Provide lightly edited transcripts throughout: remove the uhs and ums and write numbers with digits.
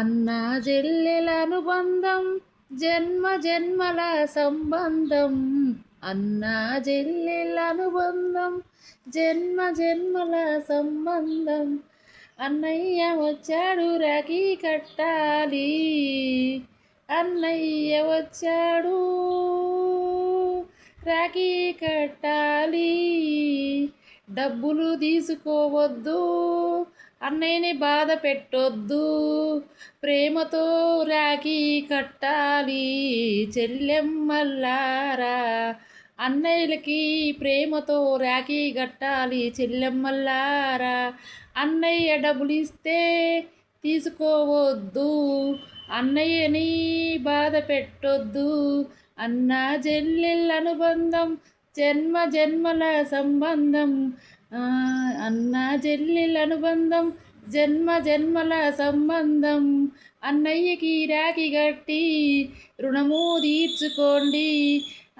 అన్నా చెల్లెల అనుబంధం జన్మ జన్మల సంబంధం. అన్నా చెల్లెల అనుబంధం జన్మ జన్మల సంబంధం. అన్నయ్య వచ్చాడు రాఖీ కట్టాలి, అన్నయ్య వచ్చాడు రాఖీ కట్టాలి. డబ్బులు తీసుకోవద్దు, అన్నయ్యని బాధ పెట్టొద్దు, ప్రేమతో రాఖీ కట్టాలి చెల్లెమ్మల్లారా. అన్నయ్యలకి ప్రేమతో రాఖీ కట్టాలి చెల్లెమ్మల్లారా. అన్నయ్య డబ్బులు ఇస్తే తీసుకోవద్దు, అన్నయ్యని బాధ పెట్టొద్దు. అన్న చెల్లెళ్ళ అనుబంధం జన్మ జన్మల సంబంధం. అన్న చెల్లెళ్ళ అనుబంధం జన్మ జన్మల సంబంధం. అన్నయ్యకి రాఖీ కట్టి రుణము తీర్చుకోండి,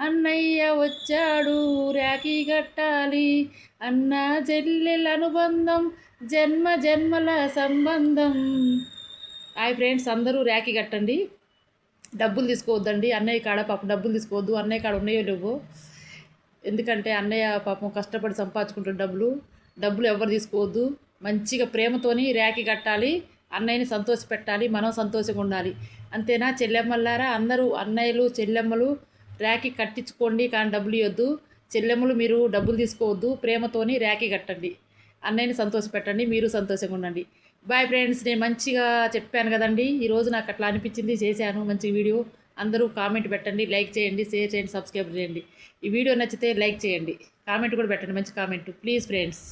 అన్నయ్య వచ్చాడు రాఖీ కట్టాలి. అన్న చెల్లెళ్ళ అనుబంధం జన్మ జన్మల సంబంధం. హాయ్ ఫ్రెండ్స్, అందరూ రాఖీ కట్టండి. డబ్బులు తీసుకోవద్దండి, అన్నయ్య కాడ పాపం డబ్బులు తీసుకోవద్దు. అన్నయ్య కాడ ఉన్నాయో లేవో, ఎందుకంటే అన్నయ్య పాపం కష్టపడి సంపాదించుకుంటున్న డబ్బులు ఎవరు తీసుకోవద్దు. మంచిగా ప్రేమతోని రాఖీ కట్టాలి, అన్నయ్యని సంతోషపెట్టాలి, మనం సంతోషంగా ఉండాలి. అంతేనా చెల్లెమ్మలారా? అందరూ అన్నయ్యలు చెల్లెమ్మలు రాఖీ కట్టించుకోండి, కానీ డబ్బులు ఇవ్వద్దు. చెల్లెమ్మలు మీరు డబ్బులు తీసుకోవద్దు, ప్రేమతోని రాఖీ కట్టండి, అన్నయ్యని సంతోషపెట్టండి, మీరు సంతోషంగా ఉండండి. బాయ్ ఫ్రెండ్స్, నేను మంచిగా చెప్పాను కదండి. ఈరోజు నాకు అట్లా అనిపించింది, చేశాను మంచి వీడియో. అందరూ కామెంట్ పెట్టండి, లైక్ చేయండి, షేర్ చేయండి, సబ్స్క్రైబ్ చేయండి. ఈ వీడియో నచ్చితే లైక్ చేయండి, కామెంట్ కూడా పెట్టండి, మంచి కామెంట్ ప్లీజ్ ఫ్రెండ్స్.